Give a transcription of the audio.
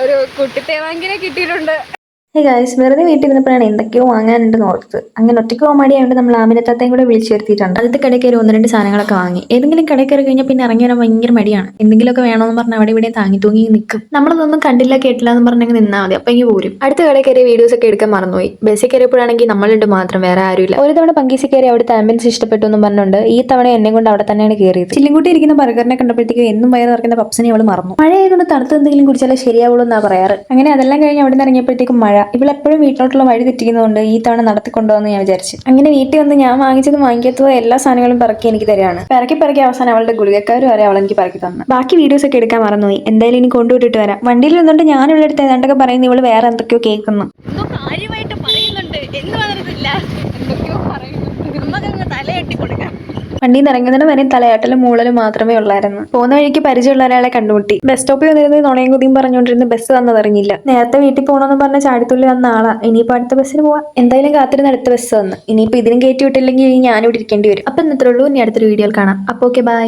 ഒരു കുട്ടിത്തേവാങ്കിനെ കിട്ടിയിട്ടുണ്ട്. ഗൈസ് വെറുതെ വീട്ടിൽ ഇരുന്നപ്പോഴാണ് എന്തൊക്കെയോ വാങ്ങാനുണ്ടെന്ന് ഓർത്തത്. അങ്ങനെ ഒറ്റയ്ക്ക് പോകാൻ മടിയായതുകൊണ്ട് നമ്മൾ ആമിനത്താത്തയും കൂടെ വിളിച്ചു വരുത്തിയിട്ടുണ്ട്. ആദ്യത്തെ കടയിൽ കയറി 1-2 സാധനങ്ങളൊക്കെ വാങ്ങി. ഏതെങ്കിലും കടയിൽ കയറി കഴിഞ്ഞാൽ പിന്നെ ഇറങ്ങി വരാൻ ഭയങ്കര മടിയാണ്. എന്തെങ്കിലുമൊക്കെ വേണമെന്ന് പറഞ്ഞാൽ അവിടെ ഇവിടെ താങ്ങി തൂങ്ങി നിൽക്കും. നമ്മളതൊന്നും കണ്ടില്ല കേട്ടില്ല എന്ന് പറഞ്ഞെങ്കിൽ നിന്നാൽ മതി, അപ്പം ഇങ്ങനെ പോരും. അടുത്ത കടയിൽ കയറി വീഡിയോസ് ഒക്കെ എടുക്കാൻ മറന്നുപോയി. ബസ്സിൽ കയറിയപ്പോഴാണെങ്കിൽ നമ്മളുണ്ട് മാത്രം, വേറെ ആരുമില്ല. ഒരു തവണ പങ്കീസി കയറി അവിടുത്തെ ആംബിയൻസ് ഇഷ്ടപ്പെട്ടു എന്നും പറഞ്ഞുകൊണ്ട് ഈ തവണ എന്നെ കൊണ്ട് അവിടെ തന്നെയാണ് കയറിയത്. ചില്ലിങ്കൂട്ടി ഇരിക്കുന്ന ബർഗറിനെ കണ്ടപ്പോഴത്തേക്കും എന്നും വയറ് നിറക്കുന്ന പപ്സിനെ അവൾ മറന്നു. മഴ ആയതുകൊണ്ട് തണുത്ത് എന്തെങ്കിലും കുടിച്ചാലേ ശരിയാവുള്ളൂ എന്നാ പറയാറ്. അങ്ങനെ അതെല്ലാം കഴിഞ്ഞ് അവിടെ നിന്ന് ഇറങ്ങിയപ്പോഴത്തേക്കും മഴ. ഇവളെപ്പോഴും വീട്ടിലോട്ടുള്ള വഴി തെറ്റിക്കുന്നതുകൊണ്ട് ഈ തവണ നടത്തിക്കൊണ്ടുവന്ന് ഞാൻ വിചാരിച്ചു. അങ്ങനെ വീട്ടിൽ വന്ന് ഞാൻ വാങ്ങിച്ചതും വാങ്ങിക്കാത്തതും എല്ലാ സാധനങ്ങളും പറക്കി എനിക്ക് തരാണ്. പിറക്കി അവസാനം അവളുടെ ഗുളികക്കാരും വരെ അവൾ എനിക്ക് പറക്കി തന്നു. ബാക്കി വീഡിയോസ് ഒക്കെ എടുക്കാൻ മറന്നുപോയി. എന്തായാലും ഇനി കൊണ്ടുവിട്ടിട്ട് വരാം. വണ്ടിയിൽ നിന്നുകൊണ്ട് ഞാൻ ഇവിടെ അടുത്ത് ഏതാണ്ടൊക്കെ പറയുന്നു, ഇവള് വേറെ എന്തൊക്കെയോ കേൾക്കുന്നു. വണ്ടിയിൽ നിന്ന് ഇറങ്ങുന്നതിന് വരെ തലയാട്ടലും മൂളലും മാത്രമേ ഉള്ളായിരുന്നു. പോകുന്ന വഴിക്ക് പരിചയമുള്ള ഒരാളെ കണ്ടുമുട്ടി. ബസ് സ്റ്റോപ്പിൽ വന്നിരുന്ന് നുണയും കുതിയും പറഞ്ഞുകൊണ്ടിരുന്ന് ബസ് വന്നതറിഞ്ഞില്ല. നേരത്തെ വീട്ടിൽ പോകണമെന്ന് പറഞ്ഞ ചാടിത്തുള്ളി വന്ന ആളാ. ഇനിയിപ്പോൾ അടുത്ത ബസ്സിന് പോവാം. എന്തായാലും കാത്തിരുന്ന് അടുത്ത ബസ് വന്ന്. ഇനിയിപ്പോൾ ഇതിനും കയറ്റി വിട്ടില്ലെങ്കിൽ ഞാനിവിടെ ഇരിക്കേണ്ടി വരും. അപ്പം ഇന്നത്രേ ഉള്ളൂ. ഇനി അടുത്തൊരു വീഡിയോയിൽ കാണാം. അപ്പോൾ ഓക്കെ, ബൈ.